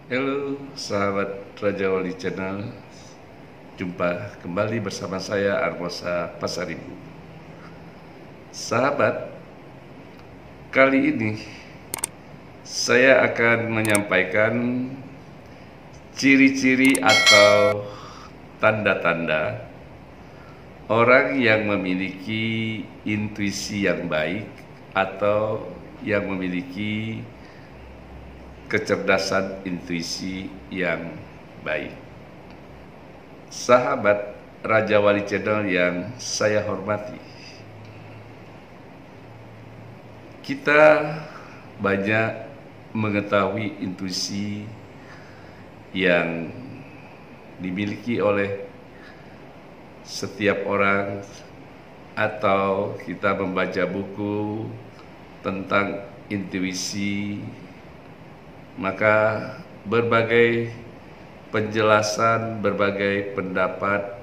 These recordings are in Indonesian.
Halo sahabat Raja Wali Channel, jumpa kembali bersama saya Armosa Pasaribu. Sahabat, kali ini saya akan menyampaikan ciri-ciri atau tanda-tanda orang yang memiliki intuisi yang baik atau yang memiliki kecerdasan intuisi yang baik. Sahabat Raja Wali Channel yang saya hormati, kita banyak mengetahui intuisi yang dimiliki oleh setiap orang, atau kita membaca buku tentang intuisi, maka berbagai penjelasan, berbagai pendapat,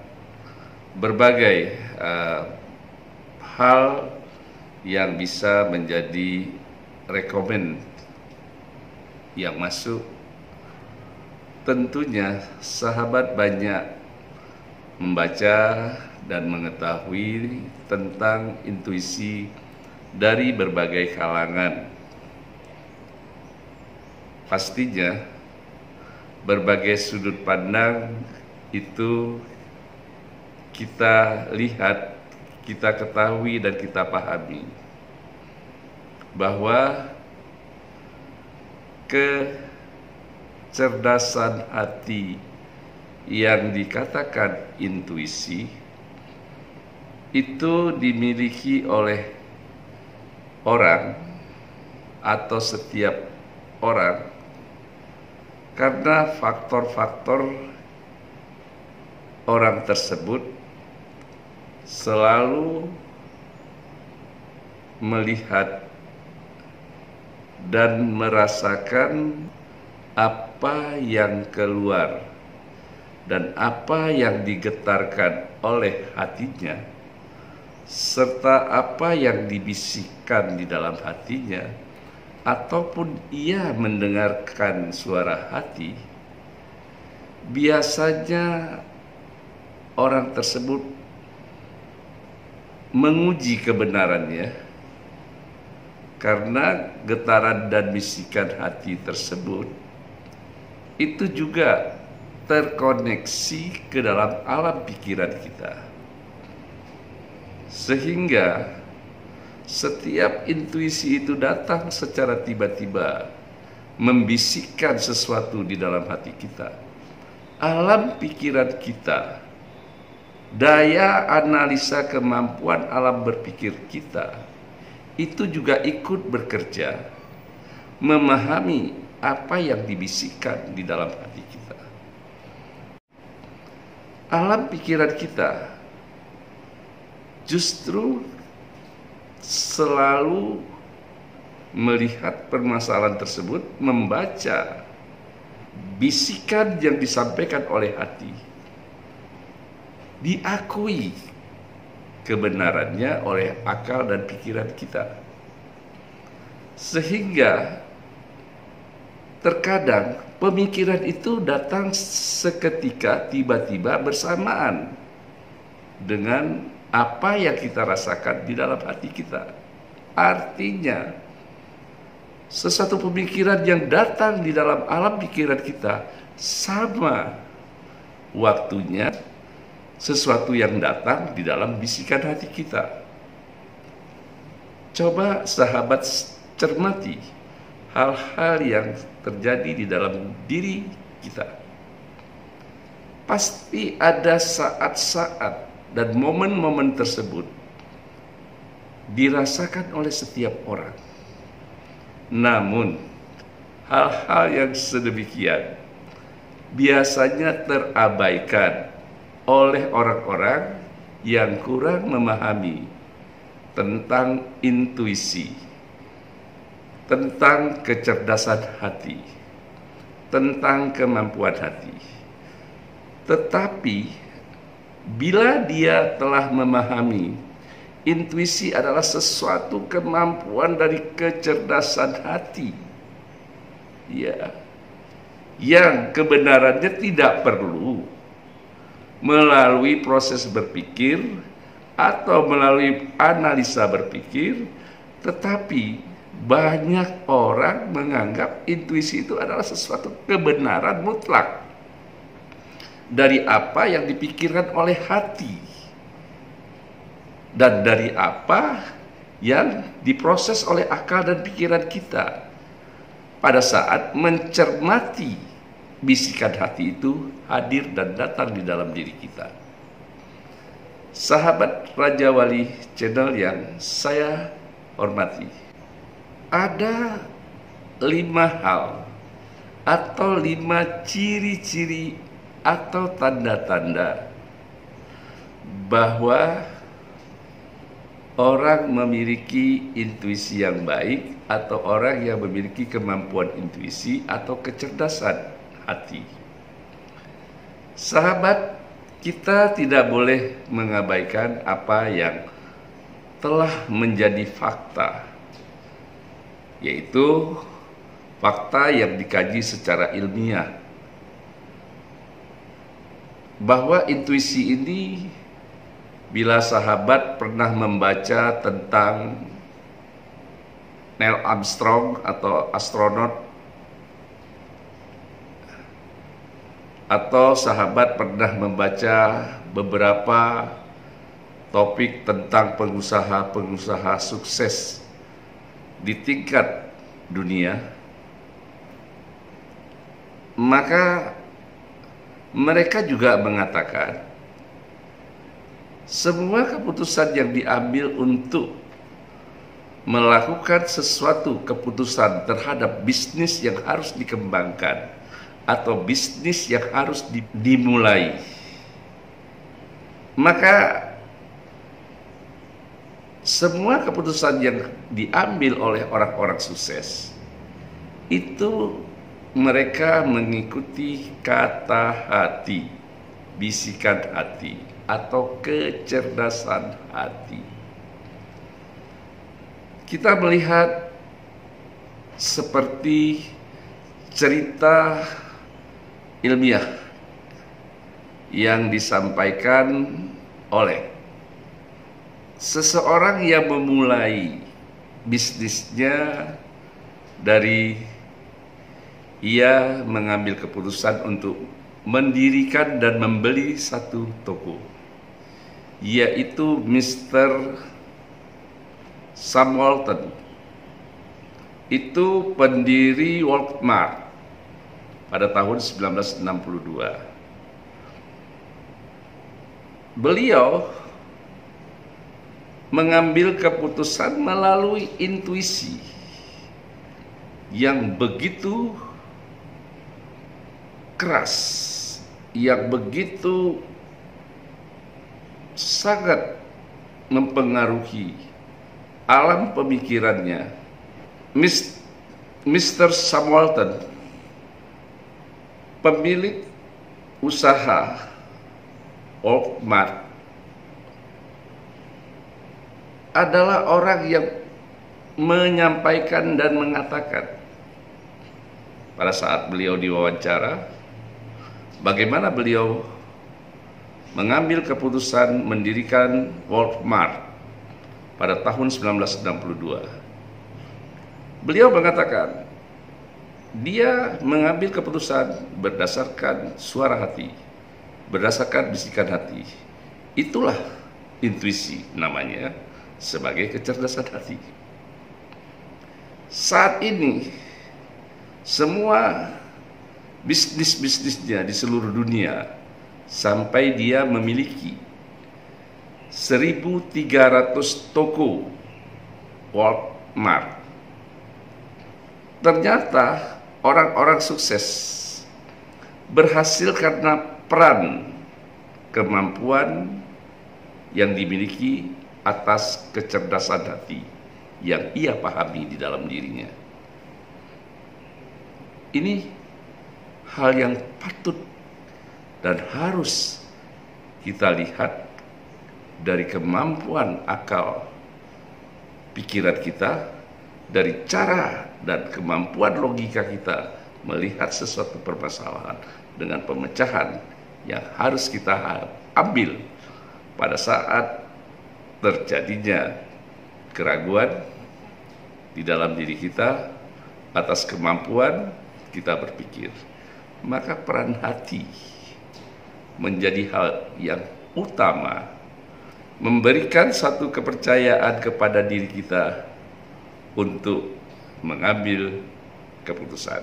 berbagai hal yang bisa menjadi rekomen yang masuk. Tentunya sahabat banyak membaca dan mengetahui tentang intuisi dari berbagai kalangan. Pastinya berbagai sudut pandang itu kita lihat, kita ketahui dan kita pahami bahwa kecerdasan hati yang dikatakan intuisi itu dimiliki oleh orang atau setiap orang karena faktor-faktor orang tersebut selalu melihat dan merasakan apa yang keluar dan apa yang digetarkan oleh hatinya, serta apa yang dibisikkan di dalam hatinya, ataupun ia mendengarkan suara hati. Biasanya orang tersebut menguji kebenarannya karena getaran dan bisikan hati tersebut itu juga terkoneksi ke dalam alam pikiran kita, sehingga setiap intuisi itu datang secara tiba-tiba, membisikkan sesuatu di dalam hati kita. Alam pikiran kita, daya analisa kemampuan alam berpikir kita, itu juga ikut bekerja, memahami apa yang dibisikkan di dalam hati kita. Alam pikiran kita justru selalu melihat permasalahan tersebut, membaca bisikan yang disampaikan oleh hati, diakui kebenarannya oleh akal dan pikiran kita, sehingga terkadang pemikiran itu datang seketika, tiba-tiba bersamaan dengan apa yang kita rasakan di dalam hati kita. Artinya, sesuatu pemikiran yang datang di dalam alam pikiran kita sama waktunya sesuatu yang datang di dalam bisikan hati kita. Coba sahabat cermati hal-hal yang terjadi di dalam diri kita. Pasti ada saat-saat dan momen-momen tersebut dirasakan oleh setiap orang. Namun, hal-hal yang sedemikian biasanya terabaikan oleh orang-orang yang kurang memahami tentang intuisi, tentang kecerdasan hati, tentang kemampuan hati. Tetapi bila dia telah memahami intuisi adalah sesuatu kemampuan dari kecerdasan hati, ya, yang kebenarannya tidak perlu melalui proses berpikir atau melalui analisa berpikir, tetapi banyak orang menganggap intuisi itu adalah sesuatu kebenaran mutlak dari apa yang dipikirkan oleh hati dan dari apa yang diproses oleh akal dan pikiran kita pada saat mencermati bisikan hati itu hadir dan datang di dalam diri kita. Sahabat Raja Wali Channel yang saya hormati, ada 5 hal atau 5 ciri-ciri atau tanda-tanda bahwa orang memiliki intuisi yang baik atau orang yang memiliki kemampuan intuisi atau kecerdasan hati. Sahabat, kita tidak boleh mengabaikan apa yang telah menjadi fakta, yaitu fakta yang dikaji secara ilmiah, bahwa intuisi ini, bila sahabat pernah membaca tentang Neil Armstrong atau astronot, atau sahabat pernah membaca beberapa topik tentang pengusaha-pengusaha sukses di tingkat dunia, maka mereka juga mengatakan semua keputusan yang diambil untuk melakukan sesuatu keputusan terhadap bisnis yang harus dikembangkan atau bisnis yang harus dimulai, maka semua keputusan yang diambil oleh orang-orang sukses itu mereka mengikuti kata hati, bisikan hati, atau kecerdasan hati. Kita melihat seperti cerita ilmiah yang disampaikan oleh seseorang yang memulai bisnisnya dari ia mengambil keputusan untuk mendirikan dan membeli satu toko, yaitu Mr. Sam Walton. Itu pendiri Walmart pada tahun 1962. Beliau mengambil keputusan melalui intuisi yang begitu keras, yang begitu sangat mempengaruhi alam pemikirannya. Mr. Sam Walton, pemilik usaha Walmart, adalah orang yang menyampaikan dan mengatakan pada saat beliau diwawancara bagaimana beliau mengambil keputusan mendirikan Walmart pada tahun 1962. Beliau mengatakan dia mengambil keputusan berdasarkan suara hati, berdasarkan bisikan hati. Itulah intuisi namanya, sebagai kecerdasan hati. Saat ini semua bisnis-bisnisnya di seluruh dunia sampai dia memiliki 1.300 toko Walmart. Ternyata orang-orang sukses berhasil karena peran kemampuan yang dimiliki atas kecerdasan hati yang ia pahami di dalam dirinya. Ini hal yang patut dan harus kita lihat dari kemampuan akal pikiran kita, dari cara dan kemampuan logika kita melihat sesuatu permasalahan dengan pemecahan yang harus kita ambil pada saat terjadinya keraguan di dalam diri kita atas kemampuan kita berpikir, maka peran hati menjadi hal yang utama, memberikan satu kepercayaan kepada diri kita untuk mengambil keputusan.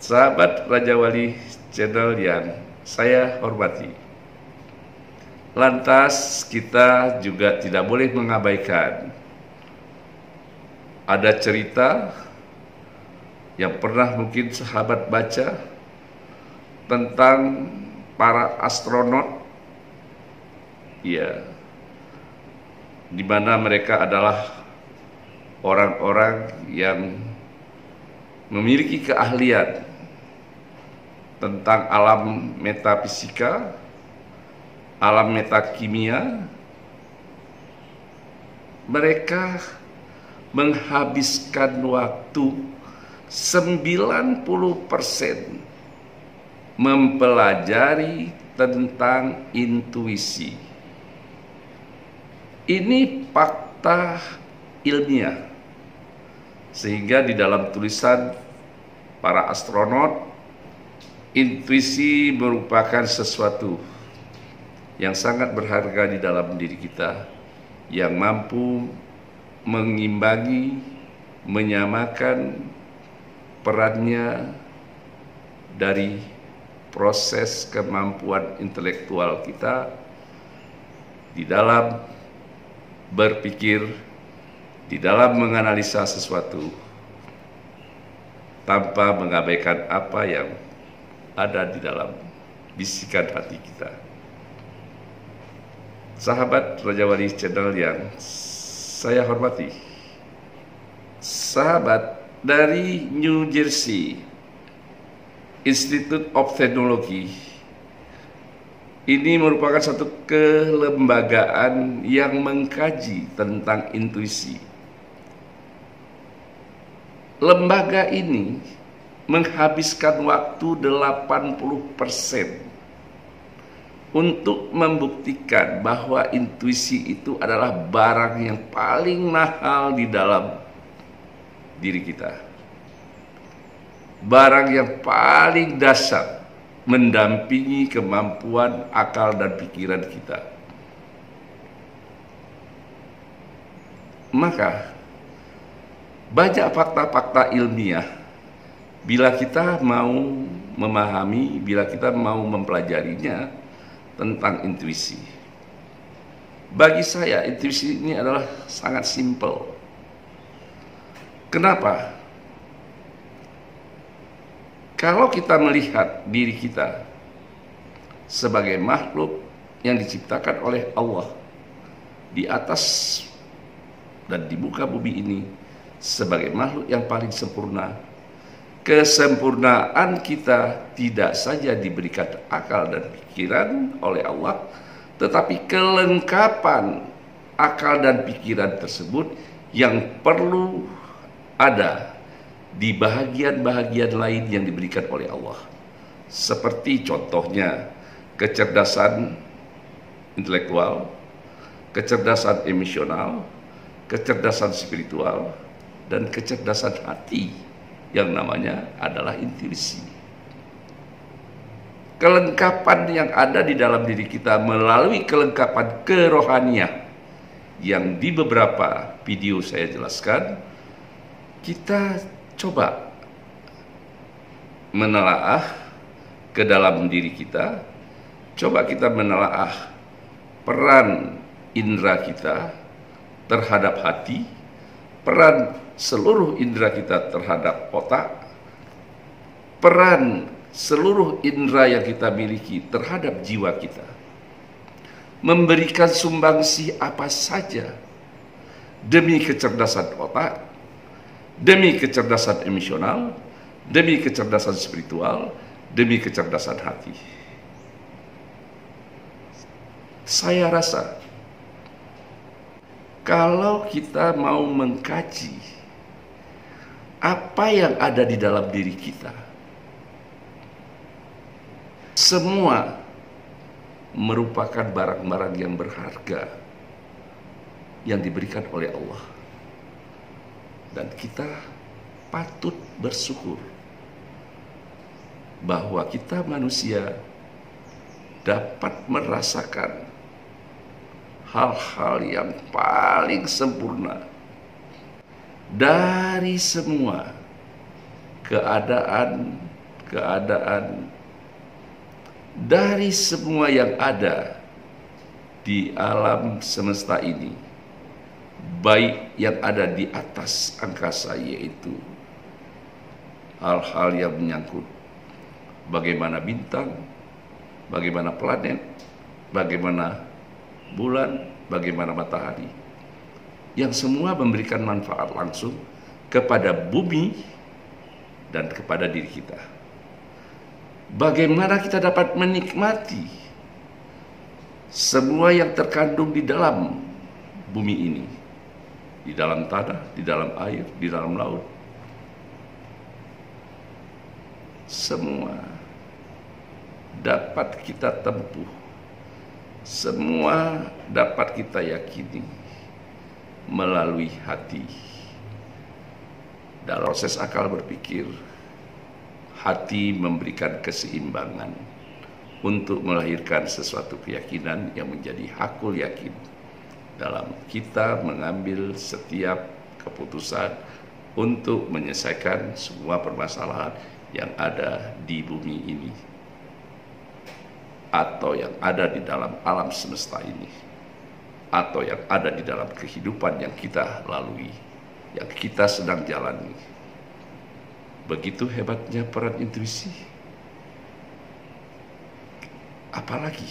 Sahabat Raja Wali channel yang saya hormati, lantas kita juga tidak boleh mengabaikan ada cerita yang pernah mungkin sahabat baca tentang para astronot, ya, di mana mereka adalah orang-orang yang memiliki keahlian tentang alam metafisika, alam metakimia. Mereka menghabiskan waktu 90% mempelajari tentang intuisi. Ini fakta ilmiah. Sehingga di dalam tulisan para astronot, intuisi merupakan sesuatu yang sangat berharga di dalam diri kita, yang mampu mengimbangi, menyamakan perannya dari proses kemampuan intelektual kita di dalam berpikir, di dalam menganalisa sesuatu tanpa mengabaikan apa yang ada di dalam bisikan hati kita. Sahabat Raja Wali channel yang saya hormati, sahabat dari New Jersey Institute of Technology, ini merupakan satu kelembagaan yang mengkaji tentang intuisi. Lembaga ini menghabiskan waktu 80% untuk membuktikan bahwa intuisi itu adalah barang yang paling mahal di dalam diri kita. Barang yang paling dasar mendampingi kemampuan akal dan pikiran kita. Maka banyak fakta-fakta ilmiah, bila kita mau memahami, bila kita mau mempelajarinya tentang intuisi. Bagi saya intuisi ini adalah sangat simpel. Kenapa? Kalau kita melihat diri kita sebagai makhluk yang diciptakan oleh Allah di atas dan di muka bumi ini sebagai makhluk yang paling sempurna, kesempurnaan kita tidak saja diberikan akal dan pikiran oleh Allah, tetapi kelengkapan akal dan pikiran tersebut yang perlu ada di bahagian-bahagian lain yang diberikan oleh Allah. Seperti contohnya kecerdasan intelektual, kecerdasan emosional, kecerdasan spiritual, dan kecerdasan hati yang namanya adalah intuisi. Kelengkapan yang ada di dalam diri kita melalui kelengkapan kerohanian yang di beberapa video saya jelaskan, kita coba menelaah ke dalam diri kita, coba kita menelaah peran indera kita terhadap hati, peran seluruh indera kita terhadap otak, peran seluruh indera yang kita miliki terhadap jiwa kita, memberikan sumbangsih apa saja demi kecerdasan otak, demi kecerdasan emosional, demi kecerdasan spiritual, demi kecerdasan hati. Saya rasa kalau kita mau mengkaji apa yang ada di dalam diri kita, semua merupakan barang-barang yang berharga yang diberikan oleh Allah. Dan kita patut bersyukur bahwa kita manusia dapat merasakan hal-hal yang paling sempurna dari semua keadaan, dari semua yang ada di alam semesta ini, baik yang ada di atas angkasa, yaitu hal-hal yang menyangkut bagaimana bintang, bagaimana planet, bagaimana bulan, bagaimana matahari, yang semua memberikan manfaat langsung kepada bumi dan kepada diri kita. Bagaimana kita dapat menikmati semua yang terkandung di dalam bumi ini, di dalam tanah, di dalam air, di dalam laut. Semua dapat kita tempuh, semua dapat kita yakini melalui hati. Dalam proses akal berpikir, hati memberikan keseimbangan untuk melahirkan sesuatu keyakinan yang menjadi hakul yakin dalam kita mengambil setiap keputusan untuk menyelesaikan semua permasalahan yang ada di bumi ini atau yang ada di dalam alam semesta ini atau yang ada di dalam kehidupan yang kita lalui, yang kita sedang jalani. Begitu hebatnya peran intuisi. Apalagi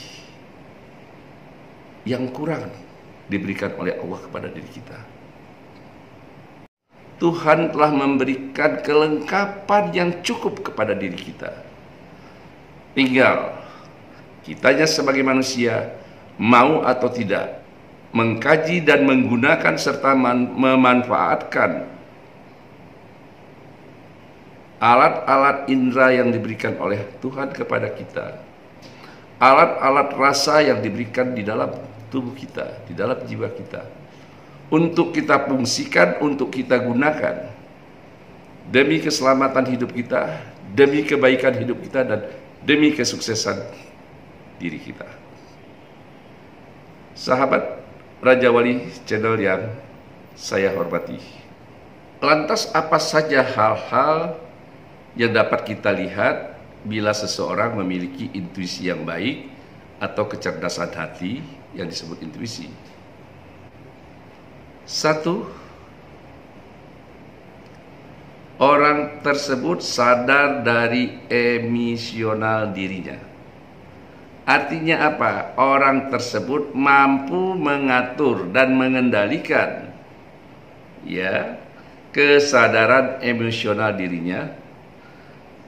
yang kurang diberikan oleh Allah kepada diri kita. Tuhan telah memberikan kelengkapan yang cukup kepada diri kita. Tinggal kitanya sebagai manusia mau atau tidak mengkaji dan menggunakan serta memanfaatkan alat-alat indera yang diberikan oleh Tuhan kepada kita, alat-alat rasa yang diberikan di dalam tubuh kita, di dalam jiwa kita, untuk kita fungsikan, untuk kita gunakan demi keselamatan hidup kita, demi kebaikan hidup kita, dan demi kesuksesan diri kita. Sahabat Raja Wali channel yang saya hormati, lantas apa saja hal-hal yang dapat kita lihat bila seseorang memiliki intuisi yang baik atau kecerdasan hati yang disebut intuisi? Satu, orang tersebut sadar dari emosional dirinya. Artinya apa? Orang tersebut mampu mengatur dan mengendalikan kesadaran emosional dirinya.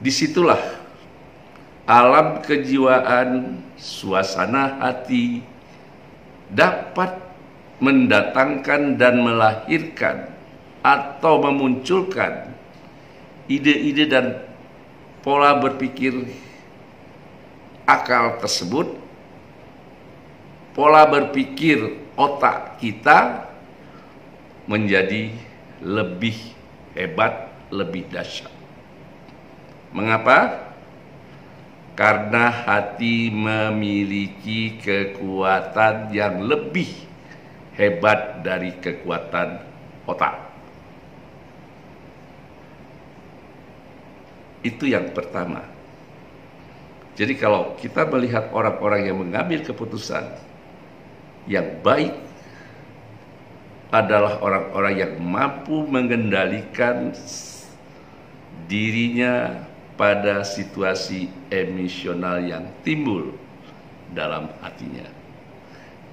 Disitulah alam kejiwaan, suasana hati dapat mendatangkan dan melahirkan atau memunculkan ide-ide dan pola berpikir akal tersebut, pola berpikir otak kita menjadi lebih hebat, lebih dahsyat. Mengapa? Karena hati memiliki kekuatan yang lebih hebat dari kekuatan otak. Itu yang pertama. Jadi kalau kita melihat orang-orang yang mengambil keputusan yang baik adalah orang-orang yang mampu mengendalikan dirinya pada situasi emosional yang timbul dalam hatinya.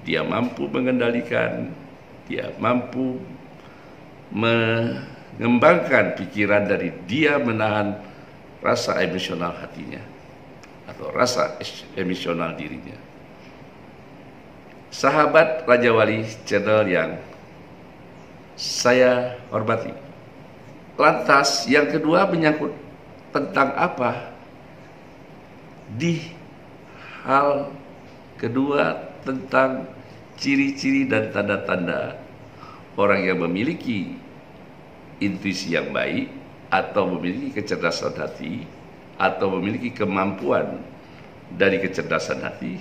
Dia mampu mengendalikan, dia mampu mengembangkan pikiran dari dia menahan rasa emosional hatinya atau rasa emosional dirinya. Sahabat Raja Wali channel yang saya hormati, Lantas yang kedua menyangkut tentang apa? Di hal kedua tentang ciri-ciri dan tanda-tanda orang yang memiliki intuisi yang baik atau memiliki kecerdasan hati atau memiliki kemampuan dari kecerdasan hati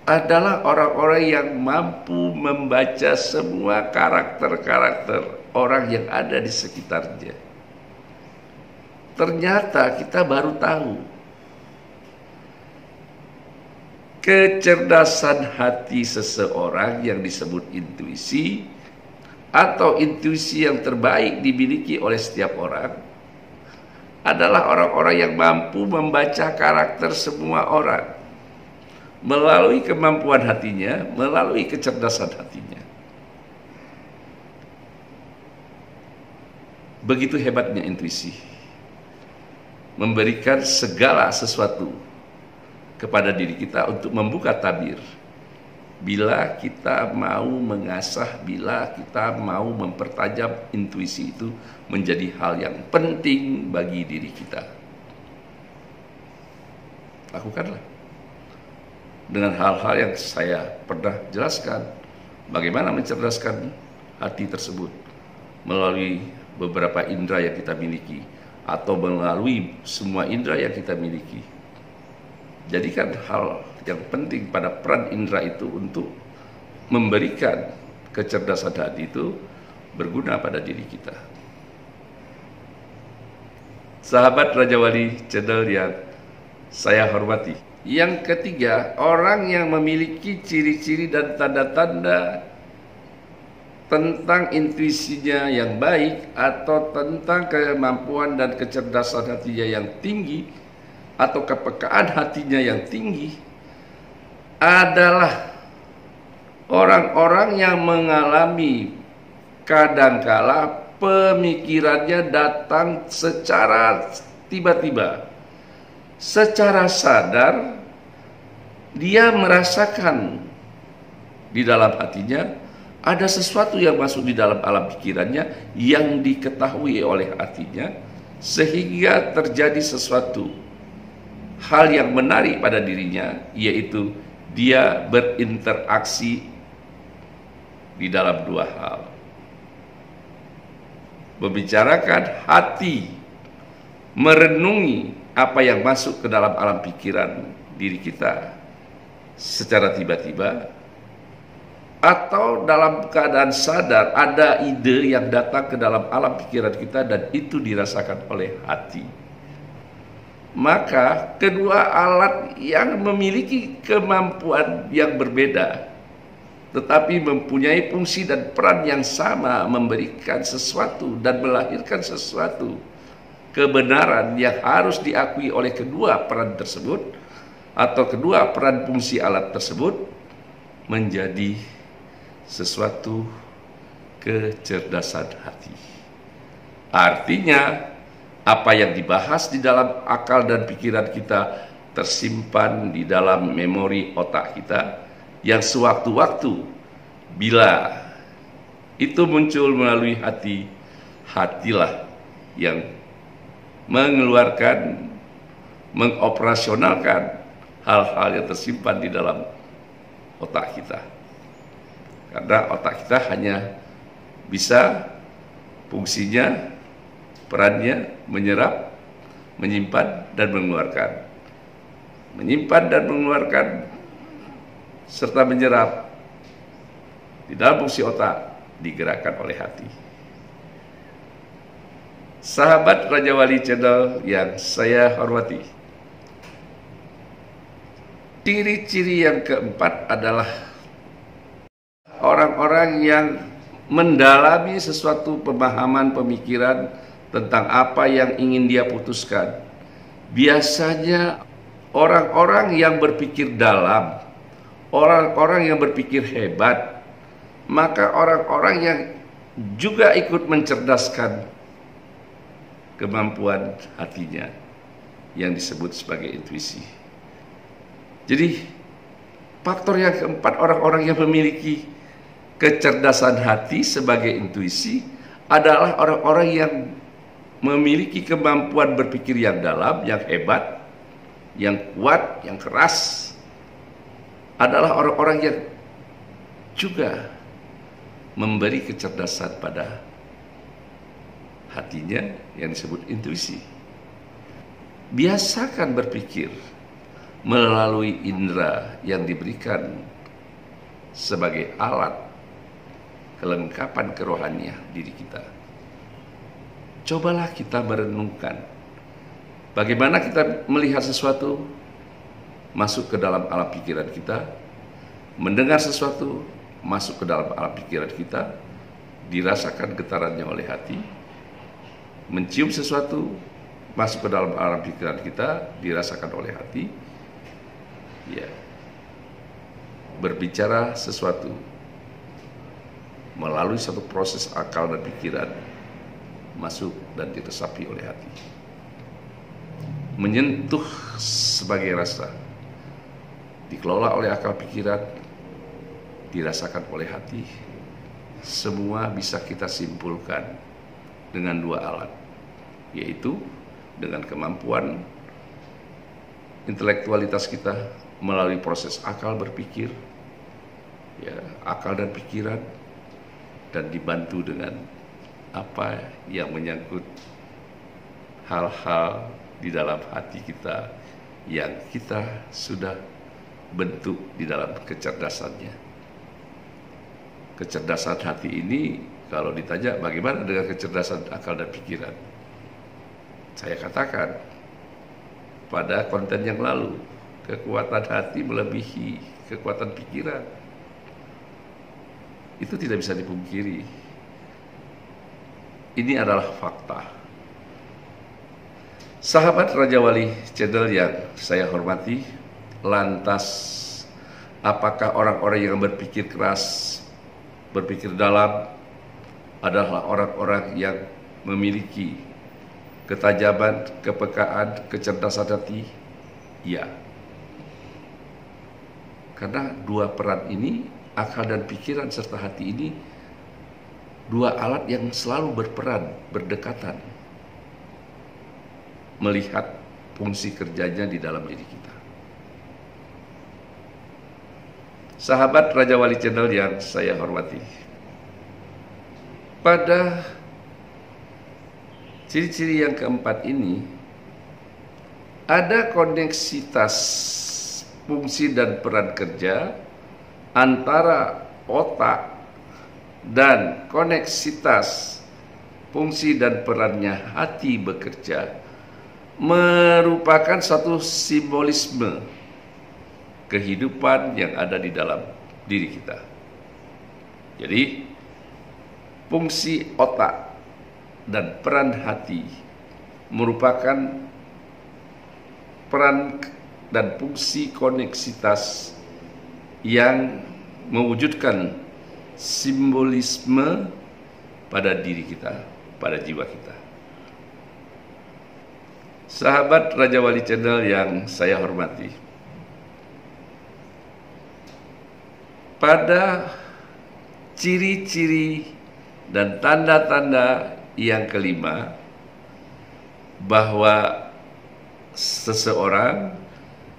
adalah orang-orang yang mampu membaca semua karakter-karakter orang yang ada di sekitarnya. Ternyata kita baru tahu kecerdasan hati seseorang yang disebut intuisi atau intuisi yang terbaik dimiliki oleh setiap orang adalah orang-orang yang mampu membaca karakter semua orang melalui kemampuan hatinya, melalui kecerdasan hatinya. Begitu hebatnya intuisi, memberikan segala sesuatu kepada diri kita untuk membuka tabir. Bila kita mau mengasah, bila kita mau mempertajam intuisi itu menjadi hal yang penting bagi diri kita. Lakukanlah. Dengan hal-hal yang saya pernah jelaskan, bagaimana mencerdaskan hati tersebut melalui beberapa indera yang kita miliki atau melalui semua indera yang kita miliki. Jadikan hal yang penting pada peran indera itu untuk memberikan kecerdasan hati itu berguna pada diri kita. Sahabat Raja Wali channel yang saya hormati. Yang ketiga, orang yang memiliki ciri-ciri dan tanda-tanda tentang intuisinya yang baik atau tentang kemampuan dan kecerdasan hatinya yang tinggi atau kepekaan hatinya yang tinggi adalah orang-orang yang mengalami kadangkala pemikirannya datang secara tiba-tiba. Secara sadar dia merasakan di dalam hatinya ada sesuatu yang masuk di dalam alam pikirannya yang diketahui oleh hatinya, sehingga terjadi sesuatu hal yang menarik pada dirinya, yaitu dia berinteraksi di dalam dua hal. Membicarakan hati, merenungi apa yang masuk ke dalam alam pikiran diri kita secara tiba-tiba, atau dalam keadaan sadar ada ide yang datang ke dalam alam pikiran kita dan itu dirasakan oleh hati. Maka kedua alat yang memiliki kemampuan yang berbeda tetapi mempunyai fungsi dan peran yang sama, memberikan sesuatu dan melahirkan sesuatu kebenaran yang harus diakui oleh kedua peran tersebut atau kedua peran fungsi alat tersebut menjadi sesuatu kecerdasan hati. Artinya apa yang dibahas di dalam akal dan pikiran kita tersimpan di dalam memori otak kita yang sewaktu-waktu bila itu muncul melalui hati, hatilah yang mengeluarkan, mengoperasionalkan hal-hal yang tersimpan di dalam otak kita. Karena otak kita hanya bisa fungsinya, perannya menyerap, menyimpan dan mengeluarkan. Menyimpan dan mengeluarkan serta menyerap di dalam fungsi otak digerakkan oleh hati. Sahabat Raja Wali channel yang saya hormati, ciri-ciri yang keempat adalah orang-orang yang mendalami sesuatu pemahaman pemikiran tentang apa yang ingin dia putuskan. Biasanya orang-orang yang berpikir dalam, orang-orang yang berpikir hebat, maka orang-orang yang juga ikut mencerdaskan kemampuan hatinya yang disebut sebagai intuisi. Jadi faktor yang keempat, orang-orang yang memiliki kecerdasan hati sebagai intuisi adalah orang-orang yang memiliki kemampuan berpikir yang dalam, yang hebat, yang kuat, yang keras. Adalah orang-orang yang juga memberi kecerdasan pada hatinya yang disebut intuisi. Biasakan berpikir melalui indera yang diberikan sebagai alat kelengkapan kerohanian diri kita. Cobalah kita merenungkan bagaimana kita melihat sesuatu masuk ke dalam alam pikiran kita, mendengar sesuatu masuk ke dalam alam pikiran kita, dirasakan getarannya oleh hati, mencium sesuatu masuk ke dalam alam pikiran kita, dirasakan oleh hati, ya, berbicara sesuatu melalui satu proses akal dan pikiran masuk dan diresapi oleh hati, menyentuh sebagai rasa, dikelola oleh akal pikiran, dirasakan oleh hati. Semua bisa kita simpulkan dengan dua alat, yaitu dengan kemampuan intelektualitas kita melalui proses akal berpikir, ya, akal dan pikiran, dan dibantu dengan apa yang menyangkut hal-hal di dalam hati kita yang kita sudah bentuk di dalam kecerdasannya. Kecerdasan hati ini, kalau ditanya bagaimana dengan kecerdasan akal dan pikiran, saya katakan pada konten yang lalu, kekuatan hati melebihi kekuatan pikiran. Itu tidak bisa dipungkiri. Ini adalah fakta. Sahabat Raja Wali Channel yang saya hormati, lantas apakah orang-orang yang berpikir keras, berpikir dalam adalah orang-orang yang memiliki ketajaman, kepekaan, kecerdasan hati? Ya. Karena dua peran ini, akal dan pikiran serta hati ini, dua alat yang selalu berperan, berdekatan, melihat fungsi kerjanya di dalam diri kita. Sahabat Raja Wali Channel yang saya hormati, pada ciri-ciri yang keempat ini ada koneksitas fungsi dan peran kerja antara otak dan koneksitas fungsi dan perannya hati bekerja, merupakan satu simbolisme kehidupan yang ada di dalam diri kita. Jadi fungsi otak dan peran hati merupakan peran dan fungsi koneksitas yang mewujudkan simbolisme pada diri kita, pada jiwa kita. Sahabat Raja Wali Channel yang saya hormati, pada ciri-ciri dan tanda-tanda yang kelima, bahwa seseorang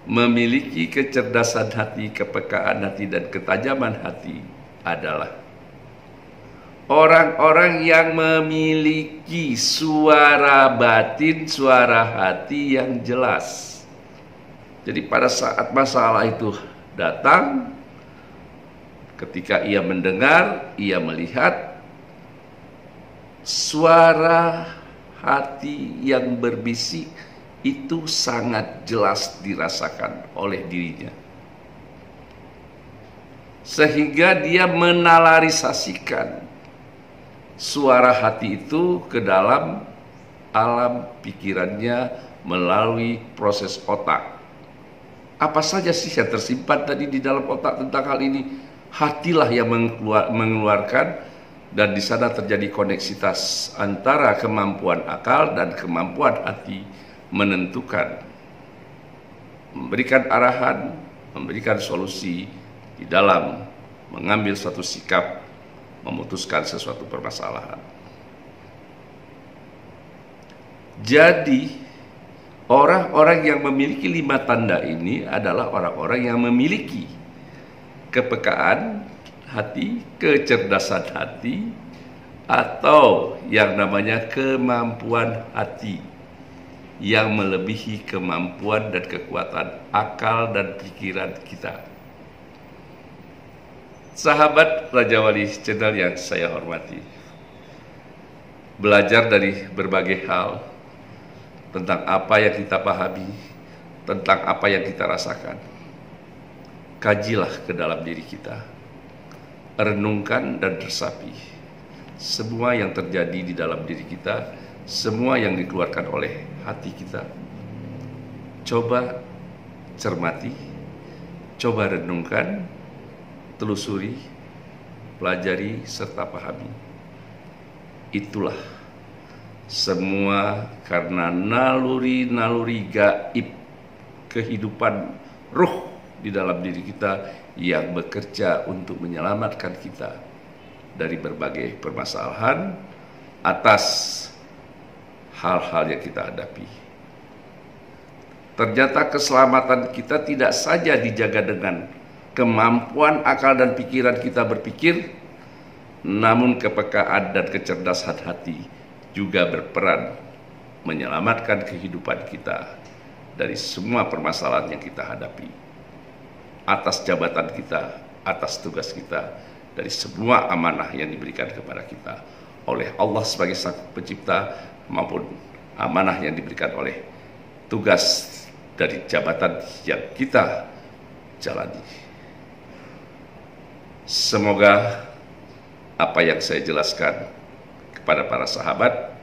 memiliki kecerdasan hati, kepekaan hati, dan ketajaman hati adalah orang-orang yang memiliki suara batin, suara hati yang jelas. Jadi pada saat masalah itu datang, ketika ia mendengar, ia melihat suara hati yang berbisik, itu sangat jelas dirasakan oleh dirinya, sehingga dia menalarisasikan suara hati itu ke dalam alam pikirannya melalui proses otak. Apa saja sih yang tersimpan tadi di dalam otak tentang hal ini? Hatilah yang mengeluarkan, dan di sana terjadi koneksitas antara kemampuan akal dan kemampuan hati menentukan, memberikan arahan, memberikan solusi di dalam mengambil suatu sikap, memutuskan sesuatu permasalahan. Jadi orang-orang yang memiliki 5 tanda ini adalah orang-orang yang memiliki kepekaan hati, kecerdasan hati, atau yang namanya kemampuan hati yang melebihi kemampuan dan kekuatan akal dan pikiran kita. Sahabat Raja Wali Channel yang saya hormati, belajar dari berbagai hal tentang apa yang kita pahami, tentang apa yang kita rasakan. Kajilah ke dalam diri kita, renungkan dan resapi semua yang terjadi di dalam diri kita, semua yang dikeluarkan oleh hati kita. Coba cermati, coba renungkan, telusuri, pelajari, serta pahami. Itulah semua karena naluri-naluri gaib kehidupan ruh di dalam diri kita yang bekerja untuk menyelamatkan kita dari berbagai permasalahan atas hal-hal yang kita hadapi. Ternyata keselamatan kita tidak saja dijaga dengan kemampuan akal dan pikiran kita berpikir, namun kepekaan dan kecerdasan hati juga berperan menyelamatkan kehidupan kita dari semua permasalahan yang kita hadapi, atas jabatan kita, atas tugas kita, dari semua amanah yang diberikan kepada kita oleh Allah sebagai Sang Pencipta, maupun amanah yang diberikan oleh tugas dari jabatan yang kita jalani. Semoga apa yang saya jelaskan kepada para sahabat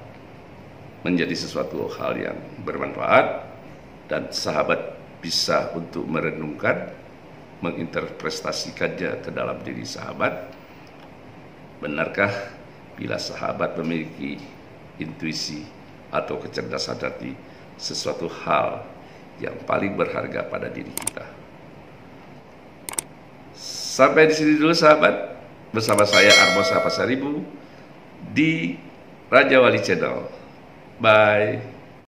menjadi sesuatu hal yang bermanfaat, dan sahabat bisa untuk merenungkan, menginterpretasikannya ke dalam diri sahabat. Benarkah bila sahabat memiliki intuisi atau kecerdasan hati sesuatu hal yang paling berharga pada diri kita? Sampai di sini dulu sahabat, bersama saya Armosa Pasaribu di Raja Wali Channel. Bye.